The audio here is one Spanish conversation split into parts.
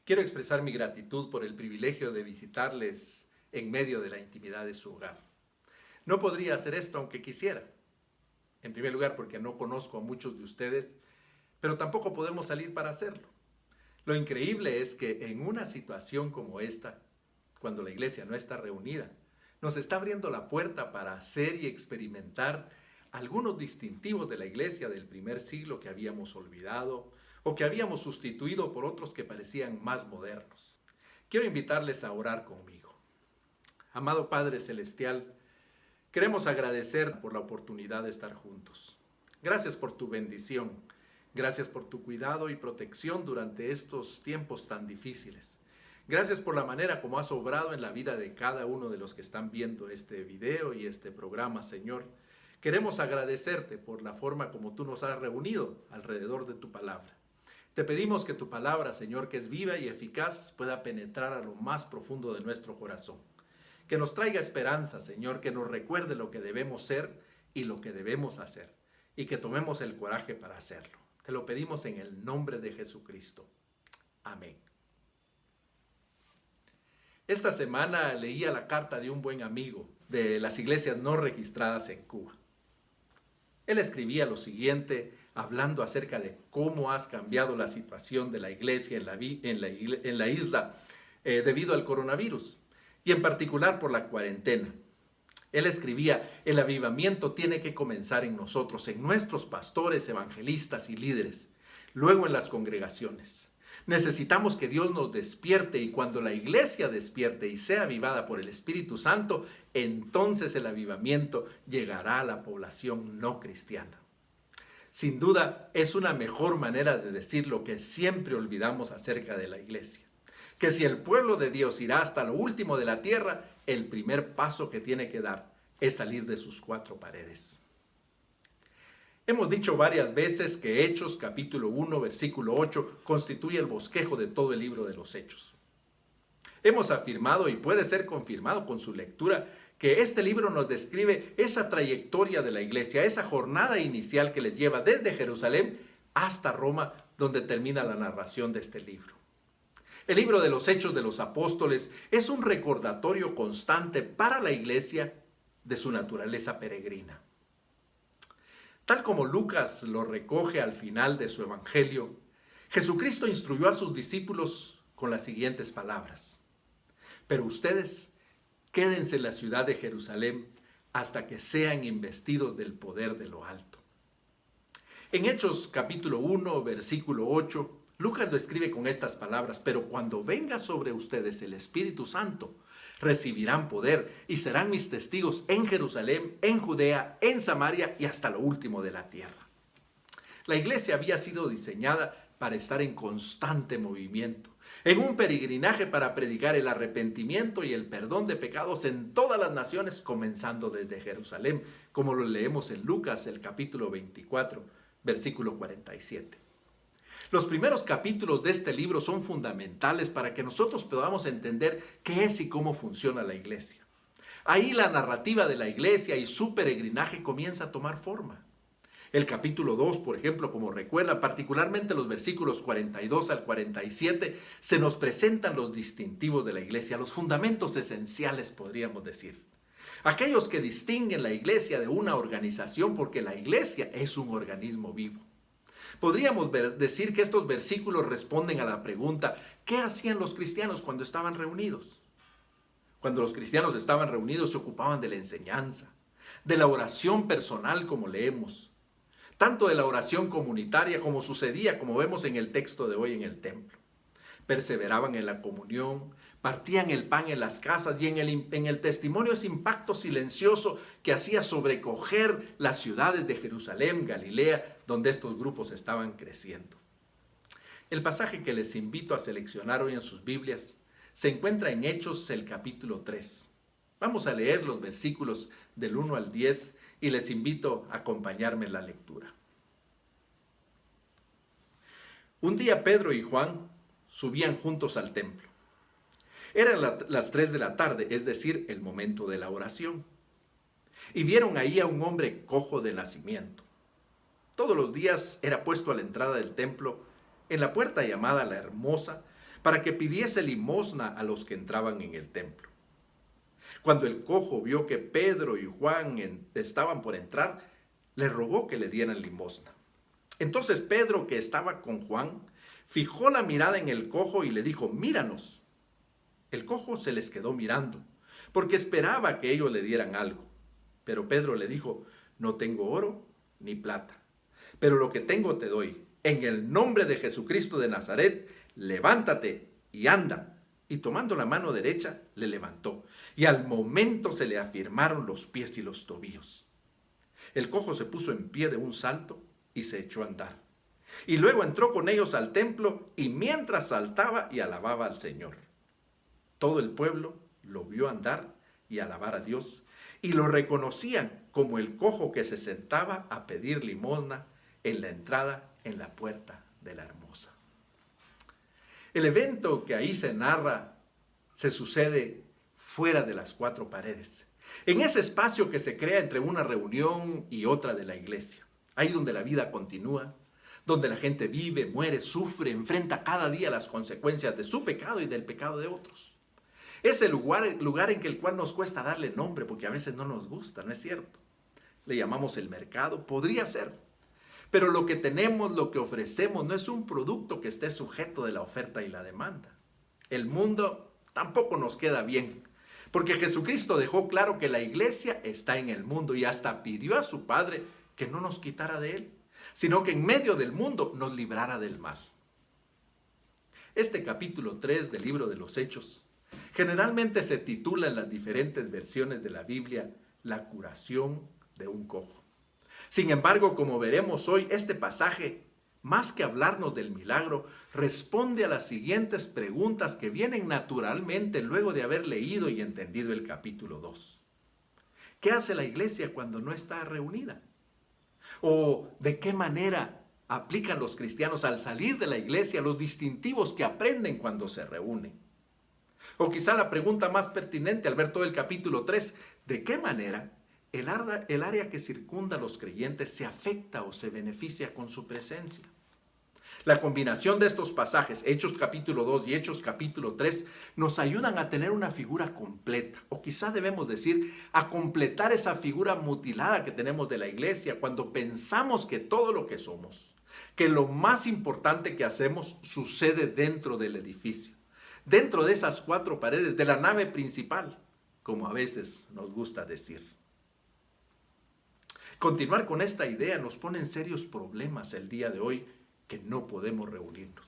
Quiero expresar mi gratitud por el privilegio de visitarles en medio de la intimidad de su hogar. No podría hacer esto aunque quisiera. En primer lugar, porque no conozco a muchos de ustedes, pero tampoco podemos salir para hacerlo. Lo increíble es que en una situación como esta, cuando la iglesia no está reunida, nos está abriendo la puerta para hacer y experimentar algunos distintivos de la iglesia del primer siglo que habíamos olvidado o que habíamos sustituido por otros que parecían más modernos. Quiero invitarles a orar conmigo. Amado Padre Celestial, queremos agradecer por la oportunidad de estar juntos. Gracias por tu bendición. Gracias por tu cuidado y protección durante estos tiempos tan difíciles. Gracias por la manera como has obrado en la vida de cada uno de los que están viendo este video y este programa, Señor. Queremos agradecerte por la forma como tú nos has reunido alrededor de tu palabra. Te pedimos que tu palabra, Señor, que es viva y eficaz, pueda penetrar a lo más profundo de nuestro corazón. Que nos traiga esperanza, Señor, que nos recuerde lo que debemos ser y lo que debemos hacer, y que tomemos el coraje para hacerlo. Te lo pedimos en el nombre de Jesucristo. Amén. Esta semana leía la carta de un buen amigo de las iglesias no registradas en Cuba. Él escribía lo siguiente, hablando acerca de cómo has cambiado la situación de la iglesia en la isla debido al coronavirus, y en particular por la cuarentena. Él escribía, el avivamiento tiene que comenzar en nosotros, en nuestros pastores, evangelistas y líderes, luego en las congregaciones. Necesitamos que Dios nos despierte, y cuando la iglesia despierte y sea avivada por el Espíritu Santo, entonces el avivamiento llegará a la población no cristiana. Sin duda, es una mejor manera de decir lo que siempre olvidamos acerca de la iglesia. Que si el pueblo de Dios irá hasta lo último de la tierra, el primer paso que tiene que dar es salir de sus cuatro paredes. Hemos dicho varias veces que Hechos capítulo 1 versículo 8 constituye el bosquejo de todo el libro de los Hechos. Hemos afirmado, y puede ser confirmado con su lectura, que este libro nos describe esa trayectoria de la iglesia, esa jornada inicial que les lleva desde Jerusalén hasta Roma, donde termina la narración de este libro. El libro de los Hechos de los Apóstoles es un recordatorio constante para la iglesia de su naturaleza peregrina. Tal como Lucas lo recoge al final de su evangelio, Jesucristo instruyó a sus discípulos con las siguientes palabras: pero ustedes quédense en la ciudad de Jerusalén hasta que sean investidos del poder de lo alto. En Hechos capítulo 1, versículo 8, Lucas lo escribe con estas palabras: pero cuando venga sobre ustedes el Espíritu Santo, recibirán poder y serán mis testigos en Jerusalén, en Judea, en Samaria y hasta lo último de la tierra. La iglesia había sido diseñada para estar en constante movimiento, en un peregrinaje para predicar el arrepentimiento y el perdón de pecados en todas las naciones, comenzando desde Jerusalén, como lo leemos en Lucas, el capítulo 24, versículo 47. Los primeros capítulos de este libro son fundamentales para que nosotros podamos entender qué es y cómo funciona la iglesia. Ahí la narrativa de la iglesia y su peregrinaje comienza a tomar forma. El capítulo 2, por ejemplo, como recuerda, particularmente los versículos 42 al 47, se nos presentan los distintivos de la iglesia, los fundamentos esenciales, podríamos decir. Aquellos que distinguen la iglesia de una organización, porque la iglesia es un organismo vivo. Podríamos decir que estos versículos responden a la pregunta: ¿qué hacían los cristianos cuando estaban reunidos? Cuando los cristianos estaban reunidos se ocupaban de la enseñanza, de la oración personal, como leemos, tanto de la oración comunitaria como sucedía, como vemos en el texto de hoy, en el templo. Perseveraban en la comunión, partían el pan en las casas y en el testimonio ese impacto silencioso que hacía sobrecoger las ciudades de Jerusalén, Galilea, donde estos grupos estaban creciendo. El pasaje que les invito a seleccionar hoy en sus Biblias se encuentra en Hechos, el capítulo 3. Vamos a leer los versículos del 1 al 10 y les invito a acompañarme en la lectura. Un día Pedro y Juan subían juntos al templo. Eran las 3 de la tarde, es decir, el momento de la oración. Y vieron ahí a un hombre cojo de nacimiento. Todos los días era puesto a la entrada del templo, en la puerta llamada La Hermosa, para que pidiese limosna a los que entraban en el templo. Cuando el cojo vio que Pedro y Juan estaban por entrar, le rogó que le dieran limosna. Entonces Pedro, que estaba con Juan, fijó la mirada en el cojo y le dijo: míranos. El cojo se les quedó mirando, porque esperaba que ellos le dieran algo. Pero Pedro le dijo: no tengo oro ni plata, pero lo que tengo te doy. En el nombre de Jesucristo de Nazaret, levántate y anda. Y tomando la mano derecha, le levantó. Y al momento se le afirmaron los pies y los tobillos. El cojo se puso en pie de un salto y se echó a andar. Y luego entró con ellos al templo y mientras saltaba y alababa al Señor. Todo el pueblo lo vio andar y alabar a Dios y lo reconocían como el cojo que se sentaba a pedir limosna en la entrada en la puerta de la Hermosa. El evento que ahí se narra se sucede fuera de las cuatro paredes, en ese espacio que se crea entre una reunión y otra de la iglesia, ahí donde la vida continúa, donde la gente vive, muere, sufre, enfrenta cada día las consecuencias de su pecado y del pecado de otros. Es el lugar en el cual nos cuesta darle nombre, porque a veces no nos gusta, ¿no es cierto? Le llamamos el mercado, podría ser. Pero lo que tenemos, lo que ofrecemos, no es un producto que esté sujeto de la oferta y la demanda. El mundo tampoco nos queda bien, porque Jesucristo dejó claro que la iglesia está en el mundo y hasta pidió a su Padre que no nos quitara de él, sino que en medio del mundo nos librara del mal. Este capítulo 3 del libro de los Hechos generalmente se titula en las diferentes versiones de la Biblia la curación de un cojo. Sin embargo, como veremos hoy, este pasaje, más que hablarnos del milagro, responde a las siguientes preguntas que vienen naturalmente luego de haber leído y entendido el capítulo 2. ¿Qué hace la iglesia cuando no está reunida? ¿O de qué manera aplican los cristianos al salir de la iglesia los distintivos que aprenden cuando se reúnen? O quizá la pregunta más pertinente al ver todo el capítulo 3, ¿de qué manera el área que circunda a los creyentes se afecta o se beneficia con su presencia? La combinación de estos pasajes, Hechos capítulo 2 y Hechos capítulo 3, nos ayudan a tener una figura completa, o quizá debemos decir, a completar esa figura mutilada que tenemos de la iglesia cuando pensamos que todo lo que somos, que lo más importante que hacemos sucede dentro del edificio, dentro de esas cuatro paredes de la nave principal, como a veces nos gusta decir. Continuar con esta idea nos pone en serios problemas el día de hoy, que no podemos reunirnos,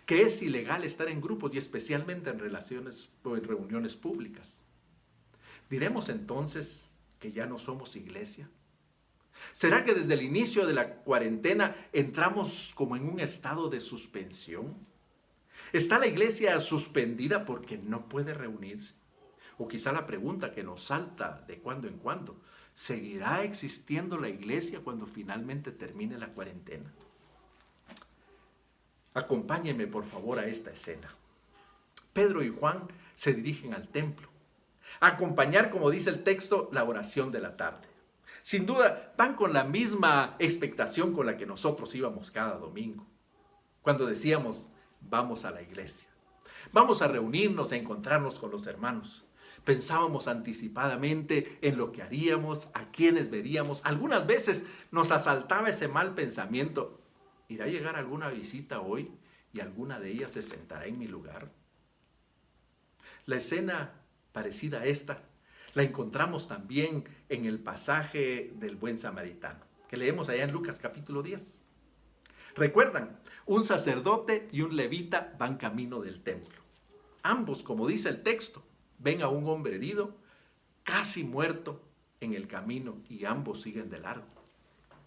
que es ilegal estar en grupos y especialmente en relaciones o en reuniones públicas. ¿Diremos entonces que ya no somos iglesia? ¿Será que desde el inicio de la cuarentena entramos como en un estado de suspensión? ¿Está la iglesia suspendida porque no puede reunirse? O quizá la pregunta que nos salta de cuando en cuando: ¿seguirá existiendo la iglesia cuando finalmente termine la cuarentena? Acompáñenme por favor a esta escena. Pedro y Juan se dirigen al templo a acompañar, como dice el texto, la oración de la tarde. Sin duda, van con la misma expectación con la que nosotros íbamos cada domingo, cuando decíamos: vamos a la iglesia, vamos a reunirnos, a encontrarnos con los hermanos. Pensábamos anticipadamente en lo que haríamos, a quiénes veríamos. Algunas veces nos asaltaba ese mal pensamiento: ¿irá a llegar alguna visita hoy y alguna de ellas se sentará en mi lugar? La escena parecida a esta la encontramos también en el pasaje del buen samaritano, que leemos allá en Lucas capítulo 10. Recuerdan, un sacerdote y un levita van camino del templo. Ambos, como dice el texto, ven a un hombre herido, casi muerto, en el camino, y ambos siguen de largo.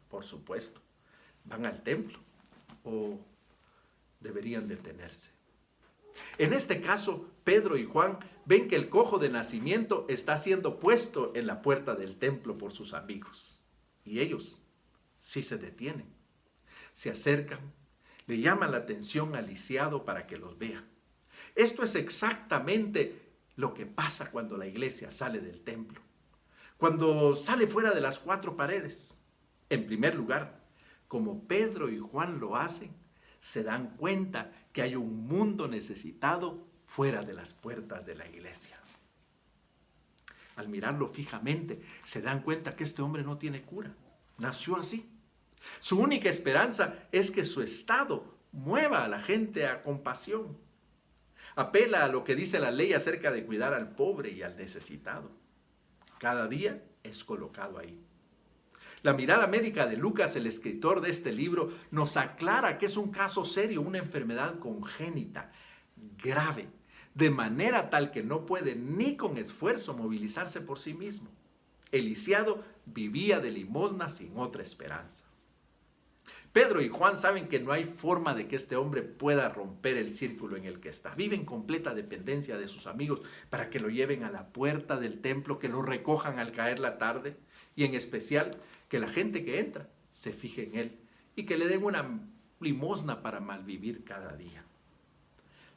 Por supuesto, van al templo, o deberían detenerse. En este caso, Pedro y Juan ven que el cojo de nacimiento está siendo puesto en la puerta del templo por sus amigos. Y ellos sí se detienen, se acercan, le llaman la atención al lisiado para que los vea. Esto es exactamente lo que pasa cuando la iglesia sale del templo, cuando sale fuera de las cuatro paredes. En primer lugar, como Pedro y Juan lo hacen, se dan cuenta que hay un mundo necesitado fuera de las puertas de la iglesia. Al mirarlo fijamente, se dan cuenta que este hombre no tiene cura. Nació así. Su única esperanza es que su estado mueva a la gente a compasión. Apela a lo que dice la ley acerca de cuidar al pobre y al necesitado. Cada día es colocado ahí. La mirada médica de Lucas, el escritor de este libro, nos aclara que es un caso serio, una enfermedad congénita, grave, de manera tal que no puede ni con esfuerzo movilizarse por sí mismo. El lisiado vivía de limosna sin otra esperanza. Pedro y Juan saben que no hay forma de que este hombre pueda romper el círculo en el que está. Vive en completa dependencia de sus amigos para que lo lleven a la puerta del templo, que lo recojan al caer la tarde y en especial que la gente que entra se fije en él y que le den una limosna para malvivir cada día.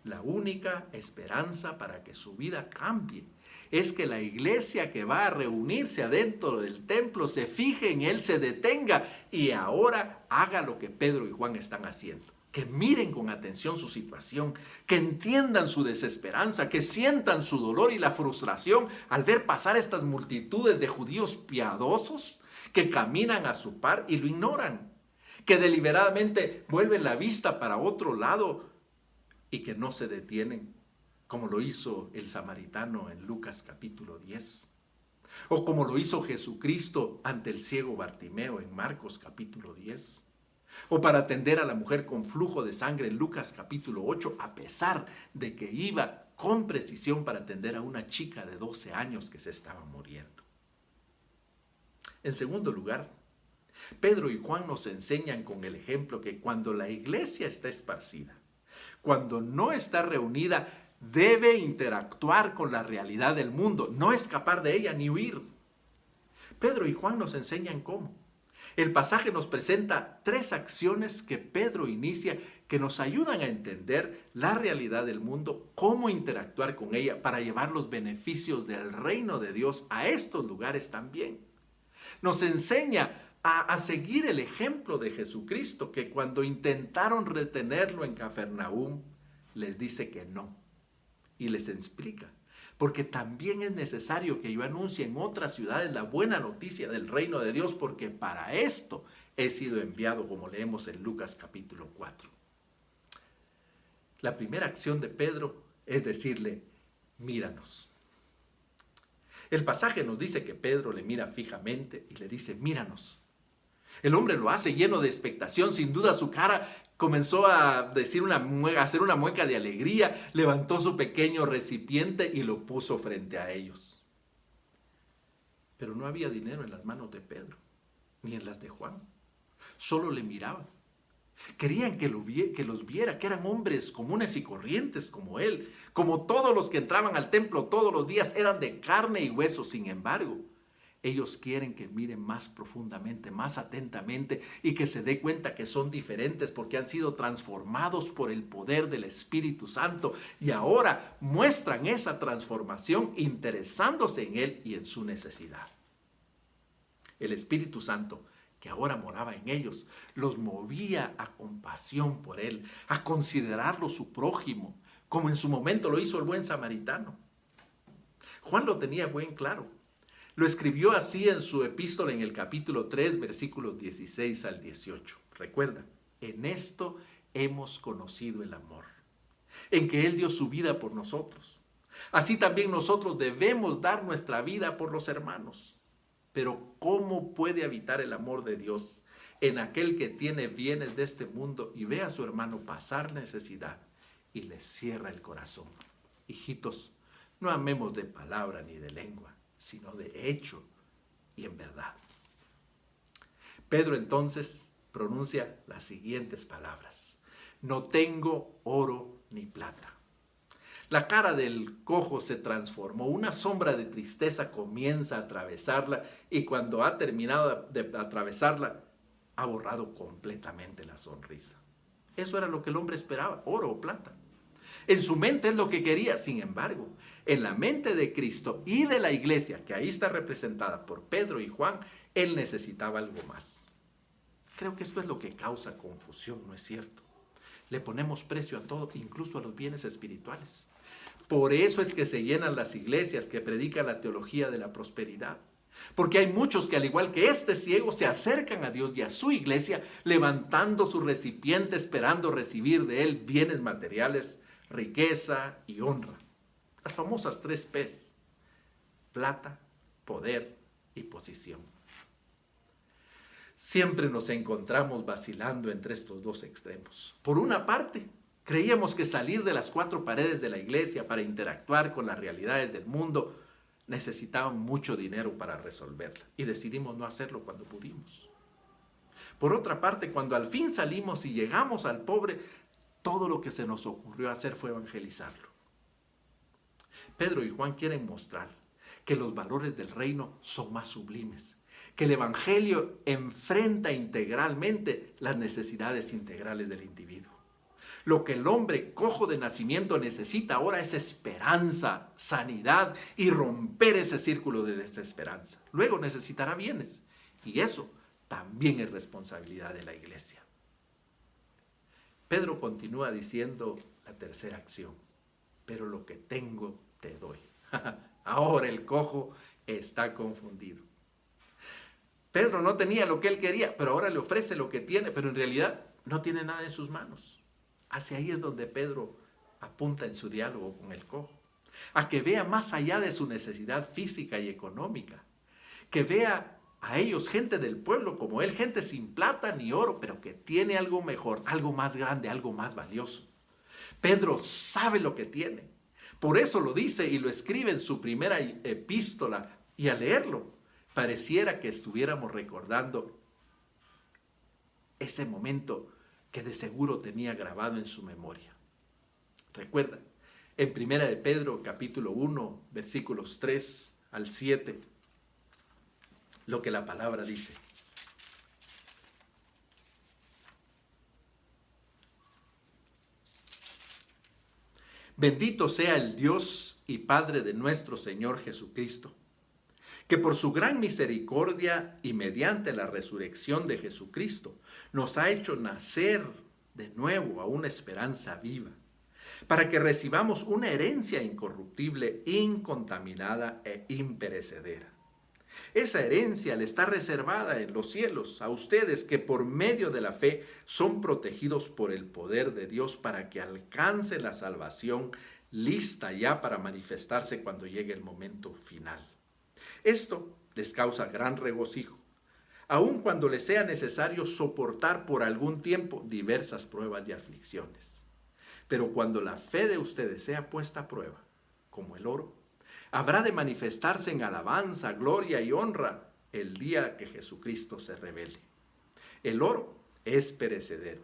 La única esperanza para que su vida cambie es que la iglesia que va a reunirse adentro del templo se fije en él, se detenga y ahora haga lo que Pedro y Juan están haciendo. Que miren con atención su situación, que entiendan su desesperanza, que sientan su dolor y la frustración al ver pasar estas multitudes de judíos piadosos que caminan a su par y lo ignoran, que deliberadamente vuelven la vista para otro lado y que no se detienen, como lo hizo el samaritano en Lucas capítulo 10, o como lo hizo Jesucristo ante el ciego Bartimeo en Marcos capítulo 10, o para atender a la mujer con flujo de sangre en Lucas capítulo 8, a pesar de que iba con precisión para atender a una chica de 12 años que se estaba muriendo. En segundo lugar, Pedro y Juan nos enseñan con el ejemplo que cuando la iglesia está esparcida, cuando no está reunida, debe interactuar con la realidad del mundo, no escapar de ella ni huir. Pedro y Juan nos enseñan cómo. El pasaje nos presenta 3 acciones que Pedro inicia que nos ayudan a entender la realidad del mundo, cómo interactuar con ella para llevar los beneficios del reino de Dios a estos lugares también. Nos enseña a seguir el ejemplo de Jesucristo, que cuando intentaron retenerlo en Cafarnaúm, les dice que no. Y les explica, porque también es necesario que yo anuncie en otras ciudades la buena noticia del reino de Dios, porque para esto he sido enviado, como leemos en Lucas capítulo 4. La primera acción de Pedro es decirle, míranos. El pasaje nos dice que Pedro le mira fijamente y le dice, míranos. El hombre lo hace lleno de expectación, sin duda su cara comenzó a hacer una mueca de alegría, levantó su pequeño recipiente y lo puso frente a ellos. Pero no había dinero en las manos de Pedro, ni en las de Juan. Solo le miraban. Querían que los viera, que eran hombres comunes y corrientes como él, como todos los que entraban al templo todos los días, eran de carne y hueso. Sin embargo, ellos quieren que miren más profundamente, más atentamente y que se dé cuenta que son diferentes porque han sido transformados por el poder del Espíritu Santo y ahora muestran esa transformación interesándose en él y en su necesidad. El Espíritu Santo, que ahora moraba en ellos, los movía a compasión por él, a considerarlo su prójimo, como en su momento lo hizo el buen samaritano. Juan lo tenía bien claro. Lo escribió así en su epístola en el capítulo 3, versículos 16 al 18. Recuerda, en esto hemos conocido el amor, en que Él dio su vida por nosotros. Así también nosotros debemos dar nuestra vida por los hermanos. Pero ¿cómo puede habitar el amor de Dios en aquel que tiene bienes de este mundo y ve a su hermano pasar necesidad y le cierra el corazón? Hijitos, no amemos de palabra ni de lengua, sino de hecho y en verdad. Pedro entonces pronuncia las siguientes palabras: no tengo oro ni plata. La cara del cojo se transformó, una sombra de tristeza comienza a atravesarla y cuando ha terminado de atravesarla, ha borrado completamente la sonrisa. Eso era lo que el hombre esperaba, oro o plata. En su mente es lo que quería. Sin embargo, en la mente de Cristo y de la iglesia, que ahí está representada por Pedro y Juan, él necesitaba algo más. Creo que esto es lo que causa confusión, ¿no es cierto? Le ponemos precio a todo, incluso a los bienes espirituales. Por eso es que se llenan las iglesias que predican la teología de la prosperidad. Porque hay muchos que, al igual que este ciego, se acercan a Dios y a su iglesia levantando su recipiente esperando recibir de él bienes materiales, riqueza y honra. Las famosas 3 P's: plata, poder y posición. Siempre nos encontramos vacilando entre estos 2 extremos. Por una parte, creíamos que salir de las 4 paredes de la iglesia para interactuar con las realidades del mundo necesitaba mucho dinero para resolverla, y decidimos no hacerlo cuando pudimos. Por otra parte, cuando al fin salimos y llegamos al pobre, todo lo que se nos ocurrió hacer fue evangelizarlo. Pedro y Juan quieren mostrar que los valores del reino son más sublimes, que el evangelio enfrenta integralmente las necesidades integrales del individuo. Lo que el hombre cojo de nacimiento necesita ahora es esperanza, sanidad y romper ese círculo de desesperanza. Luego necesitará bienes, y eso también es responsabilidad de la iglesia. Pedro continúa diciendo la tercera acción: pero lo que tengo te doy. Ahora el cojo está confundido. Pedro no tenía lo que él quería, pero ahora le ofrece lo que tiene, pero en realidad no tiene nada en sus manos. Hacia ahí es donde Pedro apunta en su diálogo con el cojo, a que vea más allá de su necesidad física y económica, que vea a ellos, gente del pueblo como él, gente sin plata ni oro, pero que tiene algo mejor, algo más grande, algo más valioso. Pedro sabe lo que tiene, por eso lo dice y lo escribe en su primera epístola, y al leerlo pareciera que estuviéramos recordando ese momento que de seguro tenía grabado en su memoria. Recuerda, en 1 de Pedro, capítulo 1, versículos 3 al 7, lo que la palabra dice. Bendito sea el Dios y Padre de nuestro Señor Jesucristo, que por su gran misericordia y mediante la resurrección de Jesucristo nos ha hecho nacer de nuevo a una esperanza viva, para que recibamos una herencia incorruptible, incontaminada e imperecedera. Esa herencia le está reservada en los cielos a ustedes, que por medio de la fe son protegidos por el poder de Dios para que alcancen la salvación lista ya para manifestarse cuando llegue el momento final. Esto les causa gran regocijo, aun cuando les sea necesario soportar por algún tiempo diversas pruebas y aflicciones. Pero cuando la fe de ustedes sea puesta a prueba, como el oro, habrá de manifestarse en alabanza, gloria y honra el día que Jesucristo se revele. El oro es perecedero,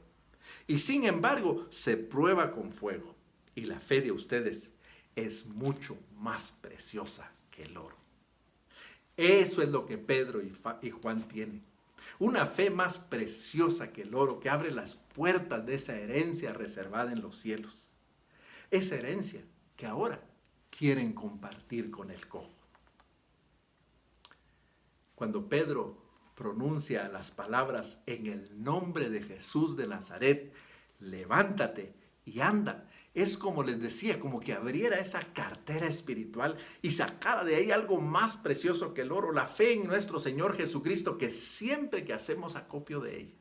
y sin embargo se prueba con fuego, y la fe de ustedes es mucho más preciosa que el oro. Eso es lo que Pedro y Juan tienen. Una fe más preciosa que el oro, que abre las puertas de esa herencia reservada en los cielos. Esa herencia que ahora quieren compartir con el cojo. Cuando Pedro pronuncia las palabras en el nombre de Jesús de Nazaret, levántate y anda, es como les decía, como que abriera esa cartera espiritual y sacara de ahí algo más precioso que el oro, la fe en nuestro Señor Jesucristo, que siempre que hacemos acopio de ella,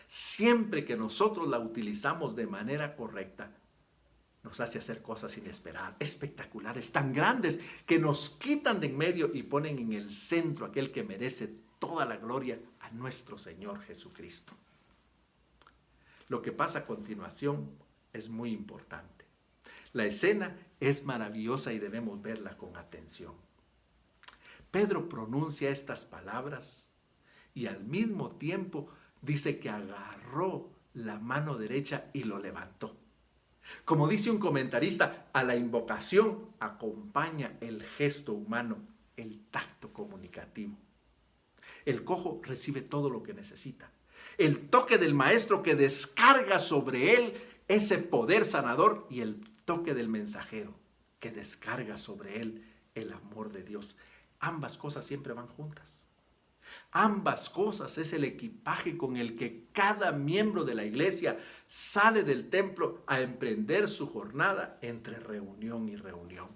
siempre que nosotros la utilizamos de manera correcta, nos hace hacer cosas inesperadas, espectaculares, tan grandes, que nos quitan de en medio y ponen en el centro aquel que merece toda la gloria, a nuestro Señor Jesucristo. Lo que pasa a continuación es muy importante. La escena es maravillosa y debemos verla con atención. Pedro pronuncia estas palabras y al mismo tiempo dice que agarró la mano derecha y lo levantó. Como dice un comentarista, a la invocación acompaña el gesto humano, el tacto comunicativo. El cojo recibe todo lo que necesita. El toque del maestro que descarga sobre él ese poder sanador, y el toque del mensajero que descarga sobre él el amor de Dios. Ambas cosas siempre van juntas. Ambas cosas es el equipaje con el que cada miembro de la iglesia sale del templo a emprender su jornada entre reunión y reunión.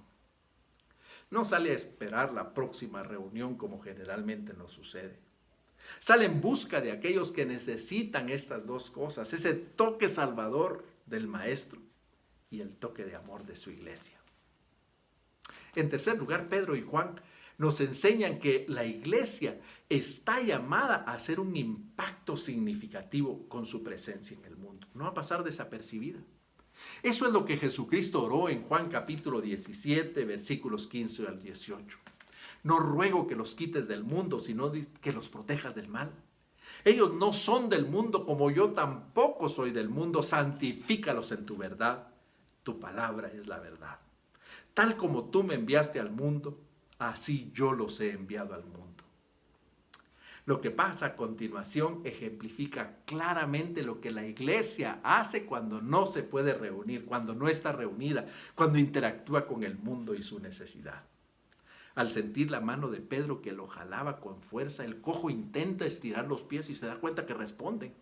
No sale a esperar la próxima reunión como generalmente nos sucede. Sale en busca de aquellos que necesitan estas dos cosas, ese toque salvador del Maestro y el toque de amor de su iglesia. En tercer lugar, Pedro y Juan nos enseñan que la iglesia está llamada a hacer un impacto significativo con su presencia en el mundo, no a pasar desapercibida. Eso es lo que Jesucristo oró en Juan capítulo 17, versículos 15 al 18. No ruego que los quites del mundo, sino que los protejas del mal. Ellos no son del mundo como yo tampoco soy del mundo. Santifícalos en tu verdad. Tu palabra es la verdad. Tal como tú me enviaste al mundo, así yo los he enviado al mundo. Lo que pasa a continuación ejemplifica claramente lo que la iglesia hace cuando no se puede reunir, cuando no está reunida, cuando interactúa con el mundo y su necesidad. Al sentir la mano de Pedro que lo jalaba con fuerza, el cojo intenta estirar los pies y se da cuenta que responden.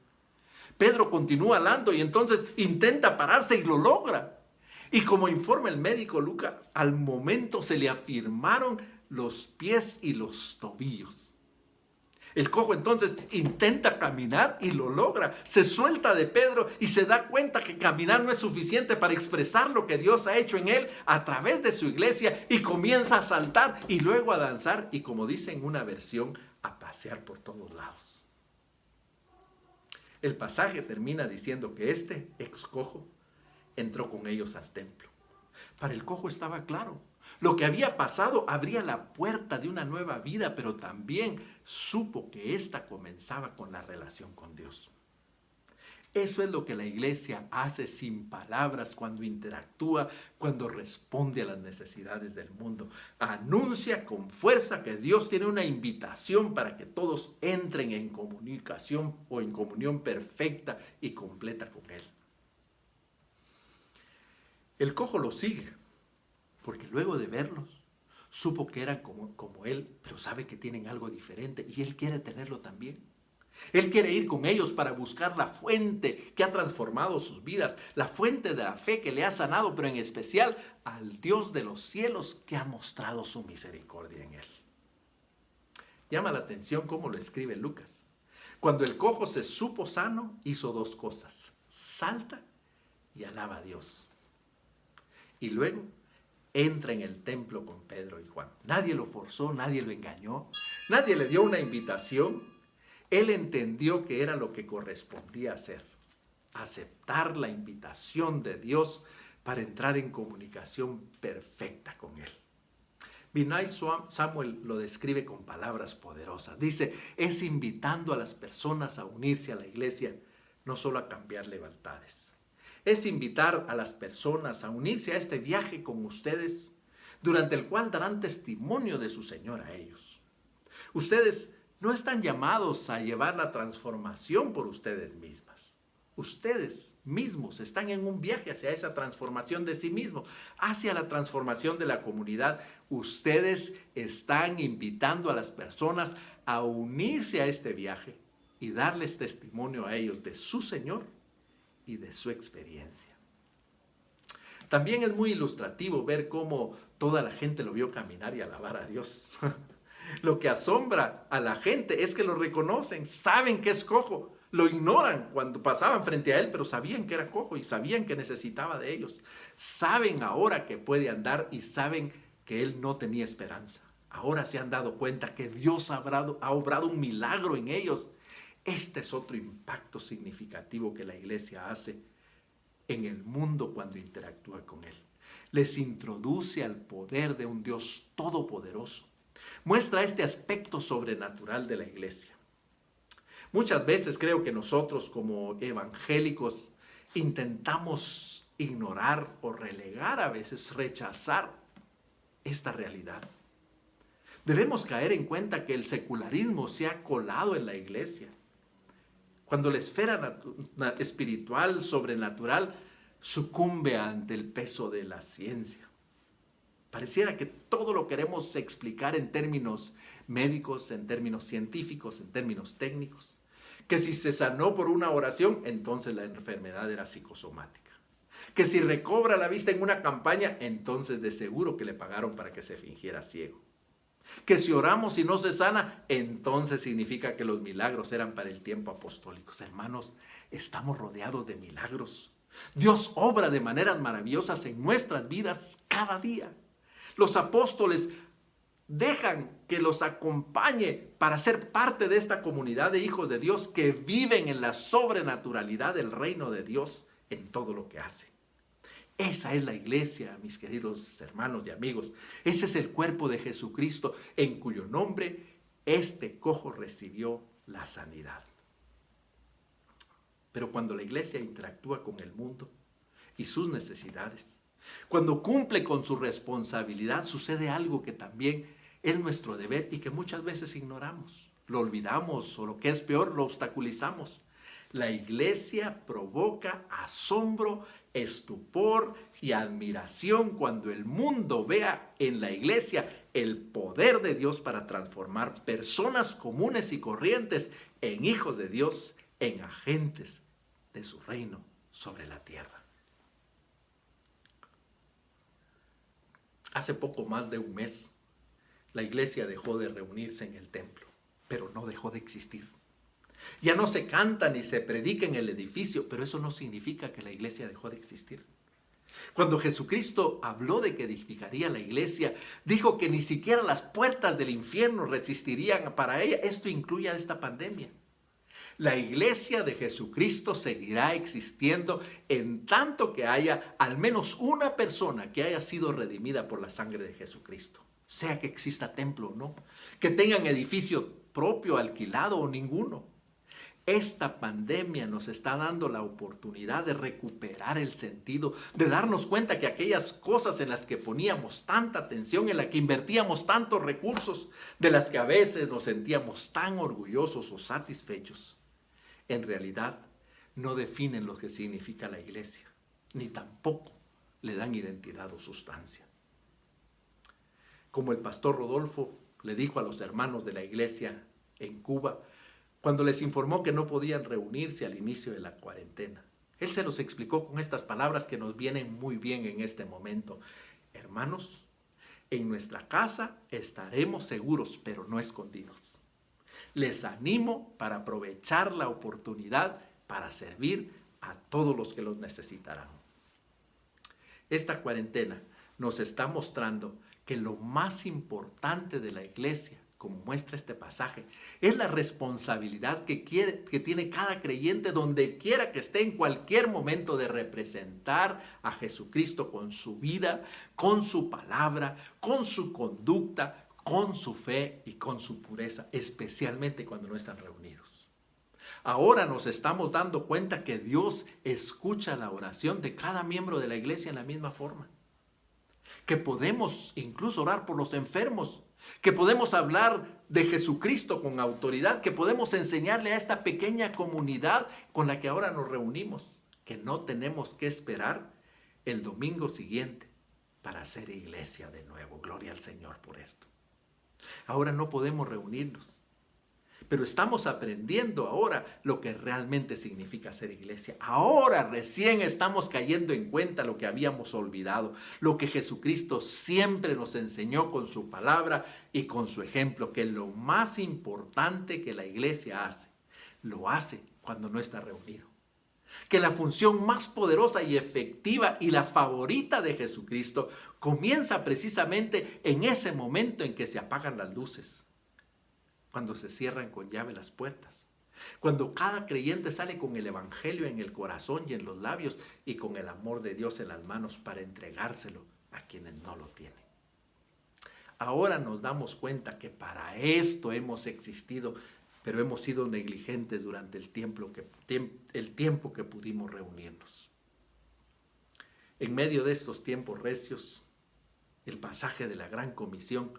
Pedro continúa hablando y entonces intenta pararse y lo logra. Y como informa el médico Lucas, al momento se le afirmaron los pies y los tobillos. El cojo entonces intenta caminar y lo logra. Se suelta de Pedro y se da cuenta que caminar no es suficiente para expresar lo que Dios ha hecho en él a través de su iglesia y comienza a saltar y luego a danzar y, como dice en una versión, a pasear por todos lados. El pasaje termina diciendo que este ex cojo entró con ellos al templo. Para el cojo estaba claro. Lo que había pasado abría la puerta de una nueva vida, pero también supo que ésta comenzaba con la relación con Dios. Eso es lo que la iglesia hace sin palabras cuando interactúa, cuando responde a las necesidades del mundo. Anuncia con fuerza que Dios tiene una invitación para que todos entren en comunicación o en comunión perfecta y completa con Él. El cojo lo sigue, porque luego de verlos, supo que eran como él, pero sabe que tienen algo diferente y él quiere tenerlo también. Él quiere ir con ellos para buscar la fuente que ha transformado sus vidas, la fuente de la fe que le ha sanado, pero en especial al Dios de los cielos que ha mostrado su misericordia en él. Llama la atención cómo lo escribe Lucas. Cuando el cojo se supo sano, hizo dos cosas: salta y alaba a Dios. Y luego entra en el templo con Pedro y Juan. Nadie lo forzó, nadie lo engañó, nadie le dio una invitación. Él entendió que era lo que correspondía hacer: aceptar la invitación de Dios para entrar en comunicación perfecta con Él. Vinay Samuel lo describe con palabras poderosas. Dice, es invitando a las personas a unirse a la iglesia, no solo a cambiar lealtades. Es invitar a las personas a unirse a este viaje con ustedes, durante el cual darán testimonio de su Señor a ellos. Ustedes no están llamados a llevar la transformación por ustedes mismas. Ustedes mismos están en un viaje hacia esa transformación de sí mismos, hacia la transformación de la comunidad. Ustedes están invitando a las personas a unirse a este viaje y darles testimonio a ellos de su Señor y de su experiencia. También es muy ilustrativo ver cómo toda la gente lo vio caminar y alabar a Dios. Lo que asombra a la gente es que lo reconocen, saben que es cojo, lo ignoran cuando pasaban frente a él, pero sabían que era cojo y sabían que necesitaba de ellos. Saben ahora que puede andar y saben que él no tenía esperanza. Ahora se han dado cuenta que Dios ha obrado un milagro en ellos. Este es otro impacto significativo que la iglesia hace en el mundo cuando interactúa con él. Les introduce al poder de un Dios todopoderoso. Muestra este aspecto sobrenatural de la iglesia. Muchas veces creo que nosotros como evangélicos intentamos ignorar o relegar, a veces rechazar esta realidad. Debemos caer en cuenta que el secularismo se ha colado en la iglesia. Cuando la esfera espiritual, sobrenatural, sucumbe ante el peso de la ciencia. Pareciera que todo lo queremos explicar en términos médicos, en términos científicos, en términos técnicos. Que si se sanó por una oración, entonces la enfermedad era psicosomática. Que si recobra la vista en una campaña, entonces de seguro que le pagaron para que se fingiera ciego. Que si oramos y no se sana, entonces significa que los milagros eran para el tiempo apostólico. Hermanos, estamos rodeados de milagros. Dios obra de maneras maravillosas en nuestras vidas cada día. Los apóstoles dejan que los acompañe para ser parte de esta comunidad de hijos de Dios que viven en la sobrenaturalidad del reino de Dios en todo lo que hacen. Esa es la iglesia, mis queridos hermanos y amigos. Ese es el cuerpo de Jesucristo, en cuyo nombre este cojo recibió la sanidad. Pero cuando la iglesia interactúa con el mundo y sus necesidades, cuando cumple con su responsabilidad, sucede algo que también es nuestro deber y que muchas veces ignoramos, lo olvidamos o lo que es peor, lo obstaculizamos. La iglesia provoca asombro, estupor y admiración cuando el mundo vea en la iglesia el poder de Dios para transformar personas comunes y corrientes en hijos de Dios, en agentes de su reino sobre la tierra. Hace poco más de un mes, la iglesia dejó de reunirse en el templo, pero no dejó de existir. Ya no se canta ni se predica en el edificio, pero eso no significa que la iglesia dejó de existir. Cuando Jesucristo habló de que edificaría la iglesia, dijo que ni siquiera las puertas del infierno resistirían para ella. Esto incluye a esta pandemia. La iglesia de Jesucristo seguirá existiendo en tanto que haya al menos una persona que haya sido redimida por la sangre de Jesucristo. Sea que exista templo o no, que tengan edificio propio, alquilado o ninguno. Esta pandemia nos está dando la oportunidad de recuperar el sentido, de darnos cuenta que aquellas cosas en las que poníamos tanta atención, en las que invertíamos tantos recursos, de las que a veces nos sentíamos tan orgullosos o satisfechos, en realidad no definen lo que significa la iglesia, ni tampoco le dan identidad o sustancia. Como el pastor Rodolfo le dijo a los hermanos de la iglesia en Cuba, cuando les informó que no podían reunirse al inicio de la cuarentena. Él se los explicó con estas palabras que nos vienen muy bien en este momento. Hermanos, en nuestra casa estaremos seguros, pero no escondidos. Les animo para aprovechar la oportunidad para servir a todos los que los necesitarán. Esta cuarentena nos está mostrando que lo más importante de la iglesia, como muestra este pasaje, es la responsabilidad que tiene cada creyente donde quiera que esté en cualquier momento de representar a Jesucristo con su vida, con su palabra, con su conducta, con su fe y con su pureza, especialmente cuando no están reunidos. Ahora nos estamos dando cuenta que Dios escucha la oración de cada miembro de la iglesia en la misma forma. Que podemos incluso orar por los enfermos, que podemos hablar de Jesucristo con autoridad, que podemos enseñarle a esta pequeña comunidad con la que ahora nos reunimos, que no tenemos que esperar el domingo siguiente para hacer iglesia de nuevo. Gloria al Señor por esto. Ahora no podemos reunirnos, pero estamos aprendiendo ahora lo que realmente significa ser iglesia. Ahora recién estamos cayendo en cuenta lo que habíamos olvidado, lo que Jesucristo siempre nos enseñó con su palabra y con su ejemplo, que lo más importante que la iglesia hace, lo hace cuando no está reunido. Que la función más poderosa y efectiva y la favorita de Jesucristo comienza precisamente en ese momento en que se apagan las luces. Cuando se cierran con llave las puertas, cuando cada creyente sale con el evangelio en el corazón y en los labios y con el amor de Dios en las manos para entregárselo a quienes no lo tienen. Ahora nos damos cuenta que para esto hemos existido, pero hemos sido negligentes durante el tiempo que pudimos reunirnos. En medio de estos tiempos recios, el pasaje de la Gran Comisión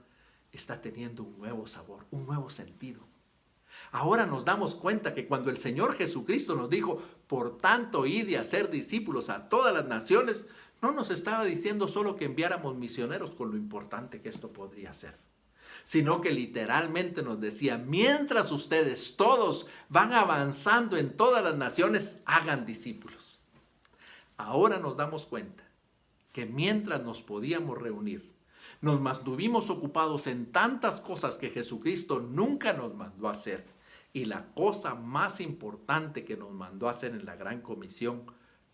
está teniendo un nuevo sabor, un nuevo sentido. Ahora nos damos cuenta que cuando el Señor Jesucristo nos dijo, por tanto, id y hacer discípulos a todas las naciones, No nos estaba diciendo solo que enviáramos misioneros con lo importante que esto podría ser, sino que literalmente nos decía, mientras ustedes todos van avanzando en todas las naciones, hagan discípulos. Ahora nos damos cuenta que mientras nos podíamos reunir, nos mantuvimos ocupados en tantas cosas que Jesucristo nunca nos mandó a hacer. Y la cosa más importante que nos mandó a hacer en la Gran Comisión,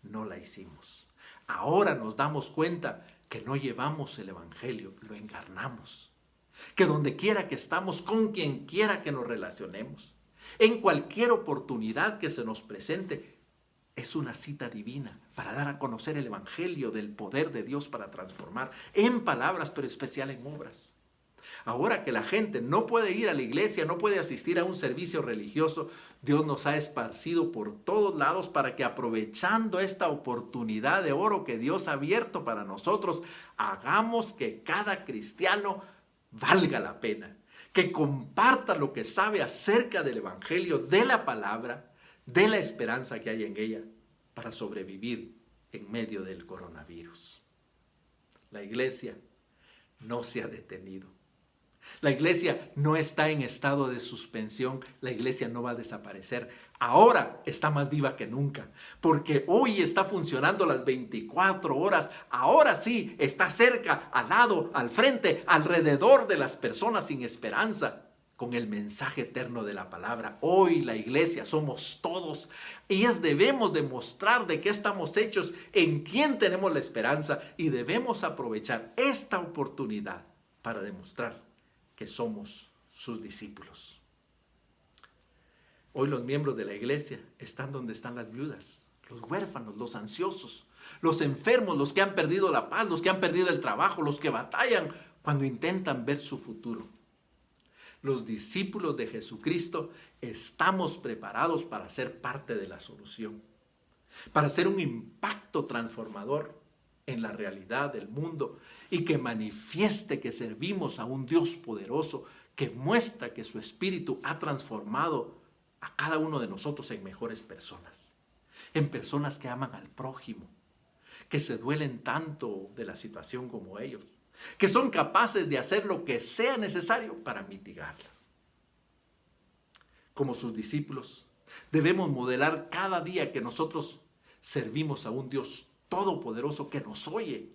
no la hicimos. Ahora nos damos cuenta que no llevamos el Evangelio, lo encarnamos. Que donde quiera que estamos, con quien quiera que nos relacionemos, en cualquier oportunidad que se nos presente, es una cita divina para dar a conocer el Evangelio del poder de Dios para transformar en palabras, pero especial en obras. Ahora que la gente no puede ir a la iglesia, no puede asistir a un servicio religioso, Dios nos ha esparcido por todos lados para que, aprovechando esta oportunidad de oro que Dios ha abierto para nosotros, hagamos que cada cristiano valga la pena, que comparta lo que sabe acerca del Evangelio, de la palabra, de la esperanza que hay en ella para sobrevivir en medio del coronavirus. La iglesia no se ha detenido. La iglesia no está en estado de suspensión, la iglesia no va a desaparecer. Ahora está más viva que nunca, porque hoy está funcionando las 24 horas. Ahora sí, está cerca, al lado, al frente, alrededor de las personas sin esperanza, con el mensaje eterno de la palabra. Hoy la iglesia somos todos, y debemos demostrar de qué estamos hechos, en quién tenemos la esperanza, y debemos aprovechar esta oportunidad para demostrar que somos sus discípulos. Hoy los miembros de la iglesia están donde están las viudas, los huérfanos, los ansiosos, los enfermos, los que han perdido la paz, los que han perdido el trabajo, los que batallan cuando intentan ver su futuro. Los discípulos de Jesucristo estamos preparados para ser parte de la solución, para hacer un impacto transformador en la realidad del mundo y que manifieste que servimos a un Dios poderoso que muestra que su Espíritu ha transformado a cada uno de nosotros en mejores personas, en personas que aman al prójimo, que se duelen tanto de la situación como ellos, que son capaces de hacer lo que sea necesario para mitigarla. Como sus discípulos, debemos modelar cada día que nosotros servimos a un Dios todopoderoso que nos oye,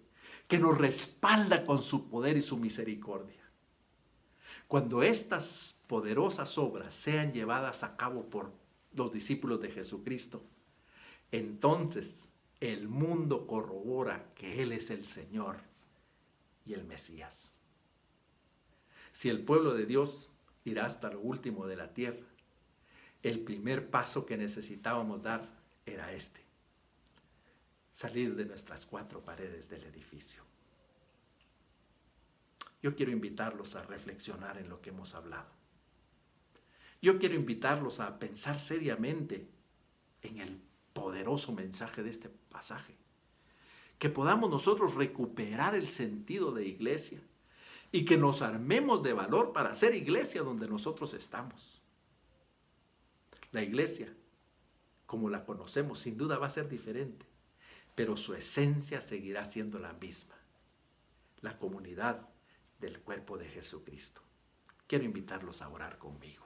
que nos respalda con su poder y su misericordia. Cuando estas poderosas obras sean llevadas a cabo por los discípulos de Jesucristo, entonces el mundo corrobora que Él es el Señor y el Mesías. Si el pueblo de Dios irá hasta lo último de la tierra, el primer paso que necesitábamos dar era este: salir de nuestras cuatro paredes del edificio. Yo quiero invitarlos a reflexionar en lo que hemos hablado. Yo quiero invitarlos a pensar seriamente en el poderoso mensaje de este pasaje. Que podamos nosotros recuperar el sentido de iglesia y que nos armemos de valor para hacer iglesia donde nosotros estamos. La iglesia, como la conocemos, sin duda va a ser diferente, pero su esencia seguirá siendo la misma: la comunidad del cuerpo de Jesucristo. Quiero invitarlos a orar conmigo.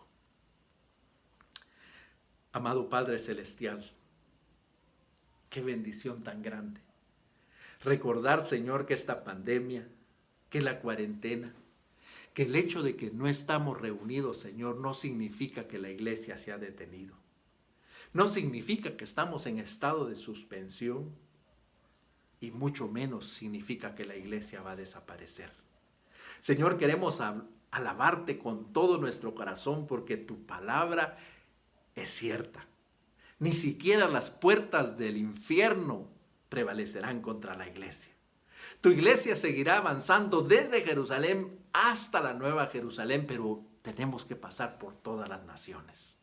Amado Padre Celestial, qué bendición tan grande recordar, Señor, que esta pandemia, que la cuarentena, que el hecho de que no estamos reunidos, Señor, no significa que la iglesia se ha detenido. No significa que estamos en estado de suspensión, y mucho menos significa que la iglesia va a desaparecer. Señor, queremos alabarte con todo nuestro corazón porque tu palabra es cierta. Ni siquiera las puertas del infierno prevalecerán contra la iglesia. Tu iglesia seguirá avanzando desde Jerusalén hasta la Nueva Jerusalén, pero tenemos que pasar por todas las naciones.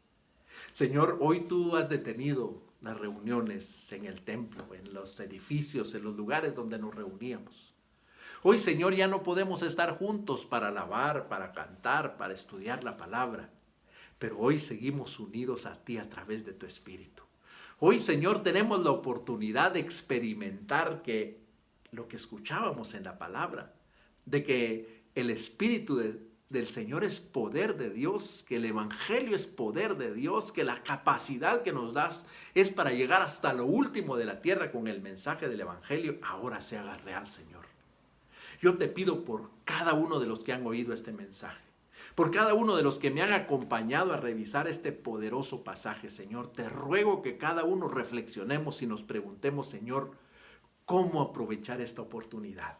Señor, hoy tú has detenido las reuniones en el templo, en los edificios, en los lugares donde nos reuníamos. Hoy, Señor, ya no podemos estar juntos para alabar, para cantar, para estudiar la palabra, pero hoy seguimos unidos a ti a través de tu Espíritu. Hoy, Señor, tenemos la oportunidad de experimentar que lo que escuchábamos en la palabra, de que el Espíritu del Señor es poder de Dios, que el Evangelio es poder de Dios, que la capacidad que nos das es para llegar hasta lo último de la tierra con el mensaje del Evangelio, ahora se haga real, Señor. Yo te pido por cada uno de los que han oído este mensaje, por cada uno de los que me han acompañado a revisar este poderoso pasaje, Señor, te ruego que cada uno reflexionemos y nos preguntemos, Señor, ¿cómo aprovechar esta oportunidad?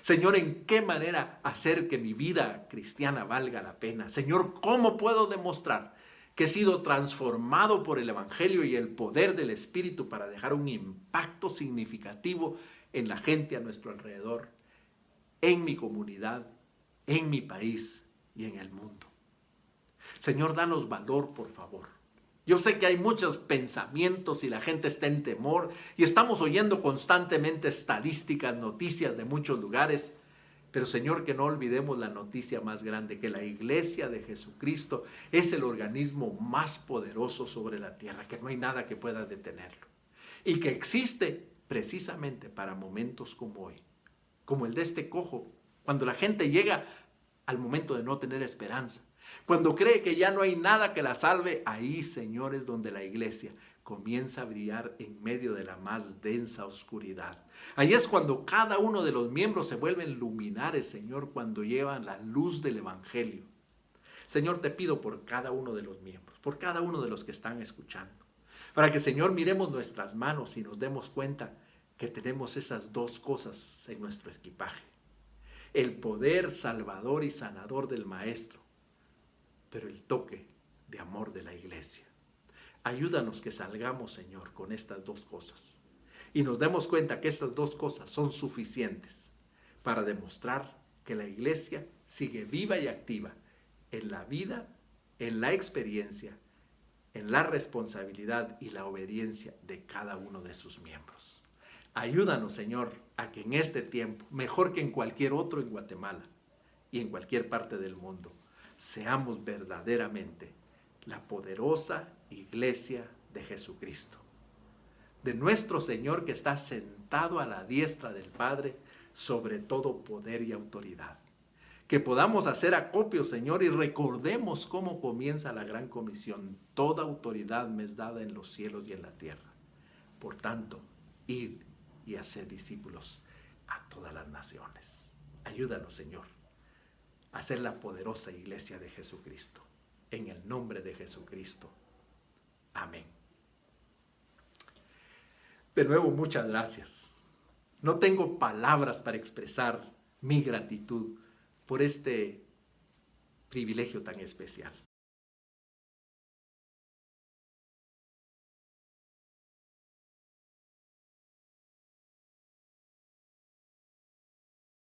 Señor, ¿en qué manera hacer que mi vida cristiana valga la pena? Señor, ¿cómo puedo demostrar que he sido transformado por el Evangelio y el poder del Espíritu para dejar un impacto significativo en la gente a nuestro alrededor, en mi comunidad, en mi país y en el mundo? Señor, danos valor, por favor. Yo sé que hay muchos pensamientos y la gente está en temor y estamos oyendo constantemente estadísticas, noticias de muchos lugares. Pero Señor, que no olvidemos la noticia más grande, que la iglesia de Jesucristo es el organismo más poderoso sobre la tierra, que no hay nada que pueda detenerlo. Y que existe precisamente para momentos como hoy, como el de este cojo, cuando la gente llega al momento de no tener esperanza. Cuando cree que ya no hay nada que la salve, ahí, Señor, es donde la iglesia comienza a brillar en medio de la más densa oscuridad. Ahí es cuando cada uno de los miembros se vuelven luminares, Señor, cuando llevan la luz del Evangelio. Señor, te pido por cada uno de los miembros, por cada uno de los que están escuchando, para que, Señor, miremos nuestras manos y nos demos cuenta que tenemos esas dos cosas en nuestro equipaje: el poder salvador y sanador del Maestro, pero el toque de amor de la iglesia. Ayúdanos que salgamos, Señor, con estas dos cosas y nos demos cuenta que estas dos cosas son suficientes para demostrar que la iglesia sigue viva y activa en la vida, en la experiencia, en la responsabilidad y la obediencia de cada uno de sus miembros. Ayúdanos, Señor, a que en este tiempo, mejor que en cualquier otro en Guatemala y en cualquier parte del mundo, seamos verdaderamente la poderosa iglesia de Jesucristo, de nuestro Señor que está sentado a la diestra del Padre sobre todo poder y autoridad. Que podamos hacer acopio, Señor, y recordemos cómo comienza la gran comisión: toda autoridad me es dada en los cielos y en la tierra. Por tanto, id y haced discípulos a todas las naciones. Ayúdanos, Señor, a ser la poderosa iglesia de Jesucristo. En el nombre de Jesucristo. Amén. De nuevo, muchas gracias. No tengo palabras para expresar mi gratitud por este privilegio tan especial.